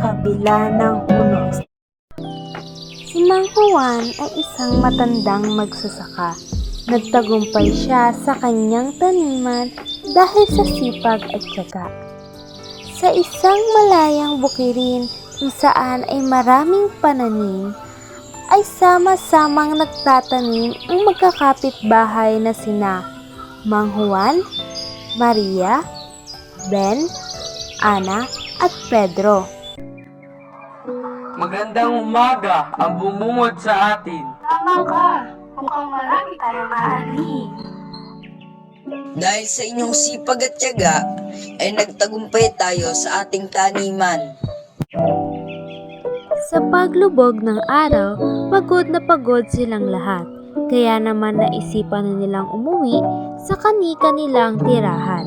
kabila ng unos. Si Mang Juan ay isang matandang magsasaka. Nagtagumpay siya sa kanyang taniman dahil sa sipag at tiyaga. Sa isang malayang bukirin kung saan ay maraming pananim, ay sama-samang nagtatanim ang magkakapitbahay na sina Mang Juan, Maria, Ben, Ana at Pedro. Magandang umaga ang bumungod sa atin. Tama ka. Mukhang marami tayong aani. Dahil sa inyong sipag at tiyaga, ay nagtagumpay tayo sa ating taniman. Sa paglubog ng araw, pagod na pagod silang lahat. Kaya naman naisipan na nilang umuwi sa kani-kanilang tirahan.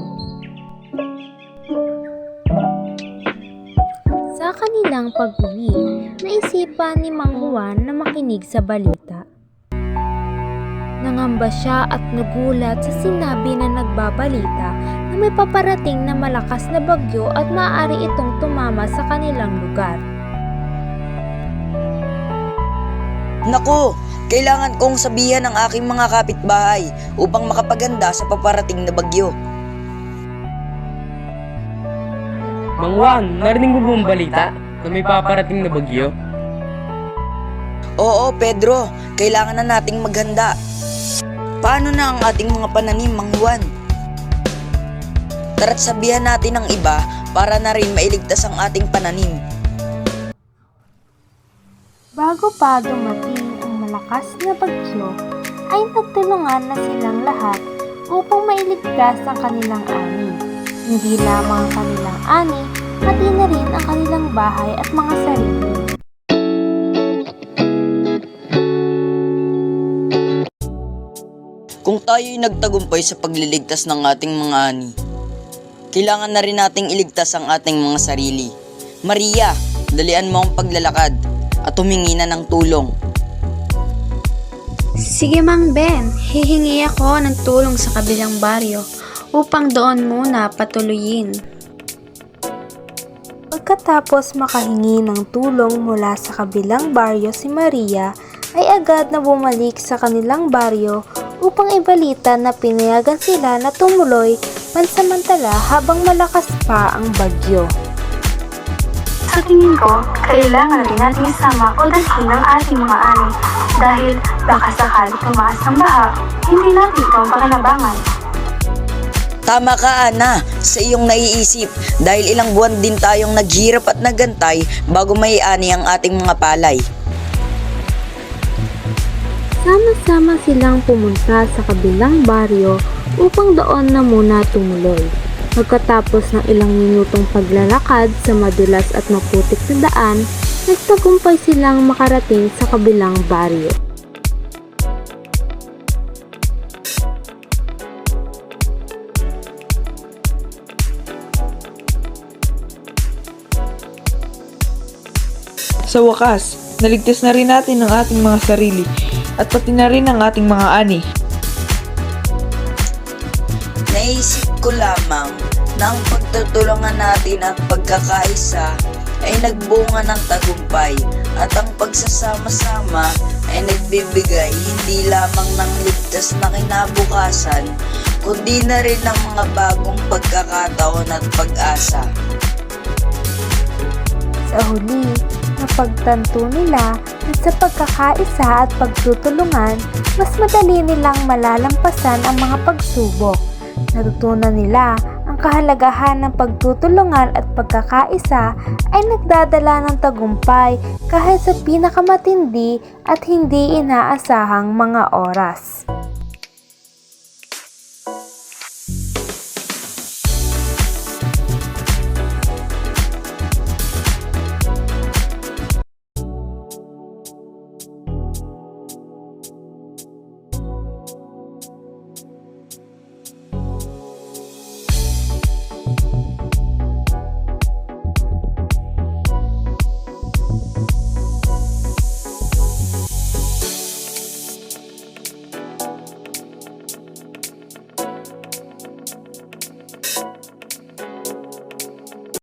Sa kanilang pag-uwi, naisipan ni Mang Juan na makinig sa balita. Nangamba siya at nagulat sa sinabi na nagbabalita na may paparating na malakas na bagyo at maaari itong tumama sa kanilang lugar. Naku, kailangan kong sabihan ang aking mga kapitbahay upang makapaganda sa paparating na bagyo. Mang Juan, narinig mo bang balita na may paparating na bagyo? Oo, Pedro, kailangan na nating maghanda. Paano na ang ating mga pananim, Mang Juan? Tara't sabihan natin ang iba para na rin mailigtas ang ating pananim. Bago pa dumating ang malakas na bagyo, ay nagtulungan na silang lahat upang mailigtas ang kanilang ani. Hindi lamang ang kanilang ani, pati na rin ang kanilang bahay at mga sarili. Kung tayo'y nagtagumpay sa pagliligtas ng ating mga ani, kailangan na rin nating iligtas ang ating mga sarili. Maria, dalian mo ang paglalakad at humingi na ng tulong. Sige Mang Ben, hihingi ako ng tulong sa kabilang baryo upang doon muna patuloyin. Pagkatapos makahingi ng tulong mula sa kabilang baryo, si Maria ay agad na bumalik sa kanilang baryo upang ibalita na pinayagan sila na tumuloy pansamantala habang malakas pa ang bagyo. Sa tingin ko, kailangan rin natin isama o dalhin ang ating mga ani dahil baka sakali tumaas ang baha, hindi natin ito ang pakinabangan. Tama ka, Ana, sa iyong naiisip dahil ilang buwan din tayong naghirap at nagantay bago maiani ang ating mga palay. Sama-sama silang pumunta sa kabilang baryo upang doon na muna tumuloy. Pagkatapos ng ilang minutong paglalakad sa madulas at maputik na daan, nagtagumpay silang makarating sa kabilang baryo. Sa wakas, naligtas na rin natin ang ating mga sarili at pati na rin ang ating mga ani. Naisip ko lamang na ang pagtutulungan natin at pagkakaisa ay nagbunga ng tagumpay at ang pagsasama-sama ay nagbibigay hindi lamang ng ligtas na kinabukasan kundi na rin ng mga bagong pagkakataon at pag-asa. Sa huli, napagtanto nila na sa pagkakaisa at pagtutulungan, mas madali nilang malalampasan ang mga pagsubok. Natutunan nila ang kahalagahan ng pagtutulungan at pagkakaisa ay nagdadala ng tagumpay kahit sa pinakamatindi at hindi inaasahang mga oras.